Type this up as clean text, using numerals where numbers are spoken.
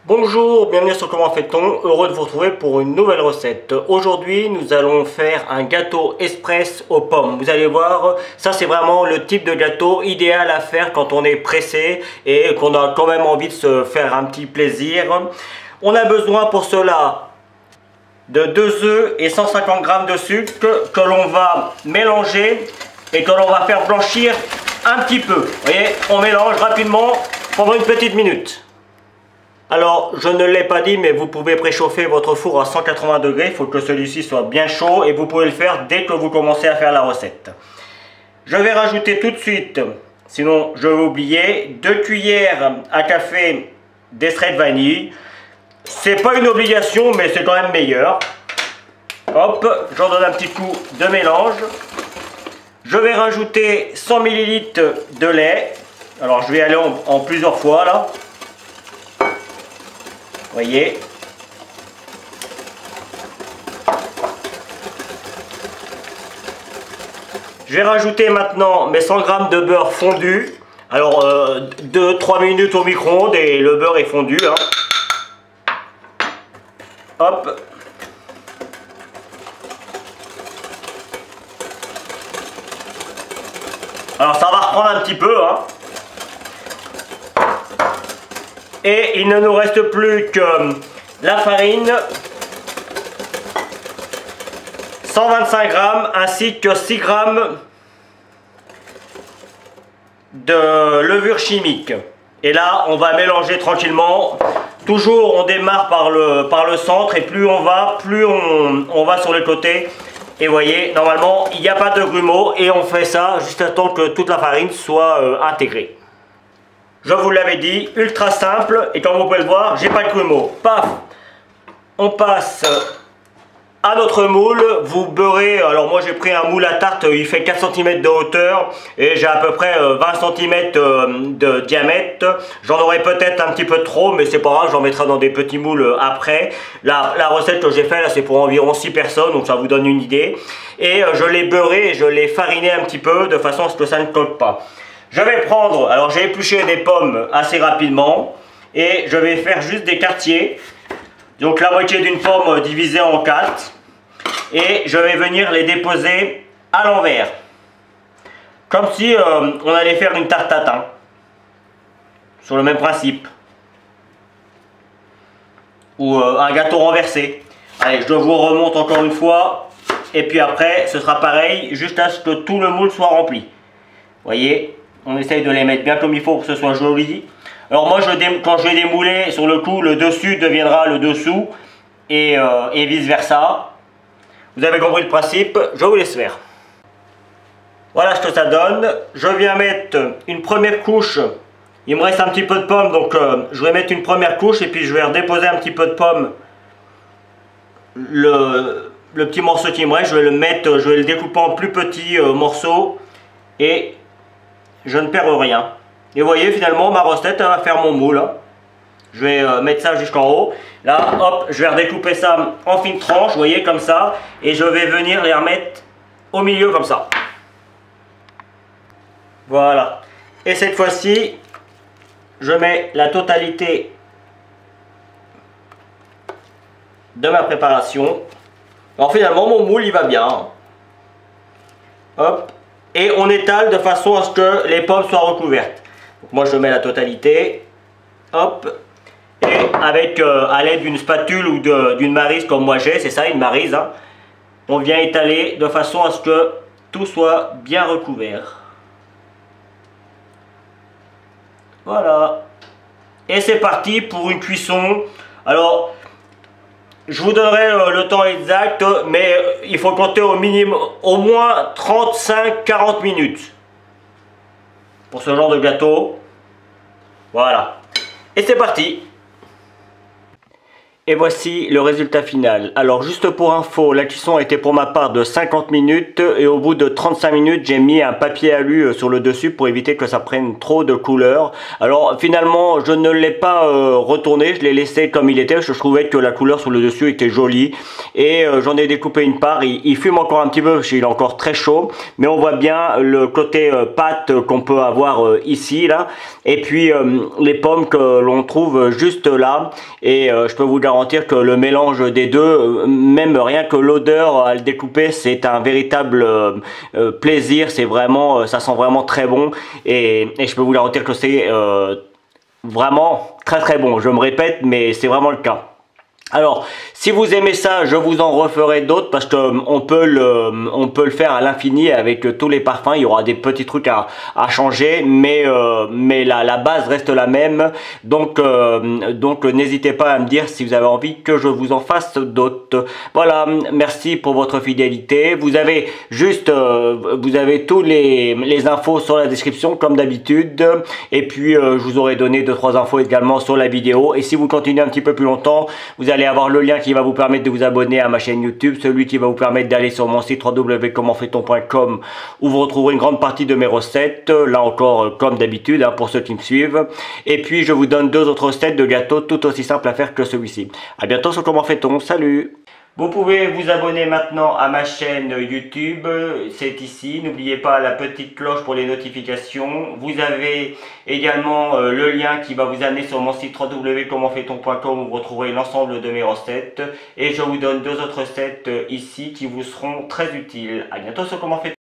Bonjour, bienvenue sur Comment fait-on, heureux de vous retrouver pour une nouvelle recette. Aujourd'hui, nous allons faire un gâteau express aux pommes. Vous allez voir, ça c'est vraiment le type de gâteau idéal à faire quand on est pressé et qu'on a quand même envie de se faire un petit plaisir. On a besoin pour cela de 2 œufs et 150 g de sucre que l'on va mélanger et que l'on va faire blanchir un petit peu. Vous voyez, on mélange rapidement pendant une petite minute. Alors, je ne l'ai pas dit, mais vous pouvez préchauffer votre four à 180 degrés. Il faut que celui-ci soit bien chaud et vous pouvez le faire dès que vous commencez à faire la recette. Je vais rajouter tout de suite, sinon je vais oublier, 2 cuillères à café d'extrait de vanille. C'est pas une obligation, mais c'est quand même meilleur. Hop, j'en donne un petit coup de mélange. Je vais rajouter 100 ml de lait. Alors, je vais aller en plusieurs fois là. Voyez. Je vais rajouter maintenant mes 100 g de beurre fondu. Alors 2-3 minutes au micro-ondes et le beurre est fondu. Hein. Hop. Alors ça va reprendre un petit peu. Hein. Et il ne nous reste plus que la farine, 125 g ainsi que 6 g de levure chimique. Et là, on va mélanger tranquillement. Toujours, on démarre par le centre et plus on va sur les côtés. Et vous voyez, normalement, il n'y a pas de grumeaux et on fait ça juste à temps que toute la farine soit intégrée. Je vous l'avais dit, ultra simple, et comme vous pouvez le voir, j'ai pas de grumeaux. Paf! On passe à notre moule. Vous beurrez, alors moi j'ai pris un moule à tarte, il fait 4 cm de hauteur, et j'ai à peu près 20 cm de diamètre. J'en aurai peut-être un petit peu trop, mais c'est pas grave, j'en mettrai dans des petits moules après. La recette que j'ai faite, là, c'est pour environ 6 personnes, donc ça vous donne une idée. Et je l'ai beurré et je l'ai fariné un petit peu, de façon à ce que ça ne colle pas. Je vais prendre, alors j'ai épluché des pommes assez rapidement et je vais faire juste des quartiers. Donc la moitié d'une pomme divisée en 4 et je vais venir les déposer à l'envers. Comme si on allait faire une tarte tatin. Sur le même principe. Ou un gâteau renversé. Allez, je vous remonte encore une fois. Et puis après, ce sera pareil, juste à ce que tout le moule soit rempli. Vous voyez ? On essaye de les mettre bien comme il faut pour que ce soit joli. Alors moi, quand je vais démouler, sur le coup, le dessus deviendra le dessous et vice versa. Vous avez compris le principe, je vous laisse faire. Voilà ce que ça donne. Je viens mettre une première couche. Il me reste un petit peu de pommes, donc je vais mettre une première couche et puis je vais redéposer un petit peu de pommes. Le petit morceau qui me reste, je vais le découper en plus petits morceaux et je ne perds rien. Et vous voyez, finalement, ma recette, elle va faire mon moule. Hein. Je vais mettre ça jusqu'en haut. Là, hop, je vais redécouper ça en fines tranches, vous voyez, comme ça. Et je vais venir les remettre au milieu, comme ça. Voilà. Et cette fois-ci, je mets la totalité de ma préparation. Alors finalement, mon moule, il va bien. Hein. Hop. Et on étale de façon à ce que les pommes soient recouvertes. Donc moi je mets la totalité. Hop. Et avec à l'aide d'une spatule ou d'une maryse comme moi j'ai, c'est ça une maryse. Hein, on vient étaler de façon à ce que tout soit bien recouvert. Voilà. Et c'est parti pour une cuisson. Alors, je vous donnerai le temps exact, mais il faut compter au minimum, au moins 35-40 minutes pour ce genre de gâteau. Voilà. Et c'est parti. Et voici le résultat final. Alors juste pour info, la cuisson a été pour ma part de 50 minutes et au bout de 35 minutes, j'ai mis un papier alu sur le dessus pour éviter que ça prenne trop de couleur. Alors finalement, je ne l'ai pas retourné, je l'ai laissé comme il était, parce que je trouvais que la couleur sur le dessus était jolie. Et j'en ai découpé une part, il fume encore un petit peu parce qu'il est encore très chaud, mais on voit bien le côté pâte qu'on peut avoir ici, là. Et puis les pommes que l'on trouve juste là. Et je peux vous garantir que le mélange des deux, même rien que l'odeur à le découper, c'est un véritable plaisir. C'est vraiment, ça sent vraiment très bon. Et je peux vous garantir que c'est vraiment très très bon. Je me répète, mais c'est vraiment le cas. Alors, si vous aimez ça, je vous en referai d'autres parce que on peut le faire à l'infini avec tous les parfums. Il y aura des petits trucs à changer, mais la base reste la même. Donc n'hésitez pas à me dire si vous avez envie que je vous en fasse d'autres. Voilà, merci pour votre fidélité. Vous avez tous les infos sur la description comme d'habitude. Et puis je vous aurai donné 2-3 infos également sur la vidéo. Et si vous continuez un petit peu plus longtemps, vous allez avoir le lien qui va vous permettre de vous abonner à ma chaîne YouTube, celui qui va vous permettre d'aller sur mon site www.commentfaiton.com où vous retrouverez une grande partie de mes recettes, là encore comme d'habitude pour ceux qui me suivent. Et puis je vous donne 2 autres recettes de gâteaux tout aussi simples à faire que celui-ci. A bientôt sur Comment fait-on, salut! Vous pouvez vous abonner maintenant à ma chaîne YouTube, c'est ici. N'oubliez pas la petite cloche pour les notifications. Vous avez également le lien qui va vous amener sur mon site www.commentfaiton.com où vous retrouverez l'ensemble de mes recettes. Et je vous donne 2 autres recettes ici qui vous seront très utiles. A bientôt sur Comment fait-on.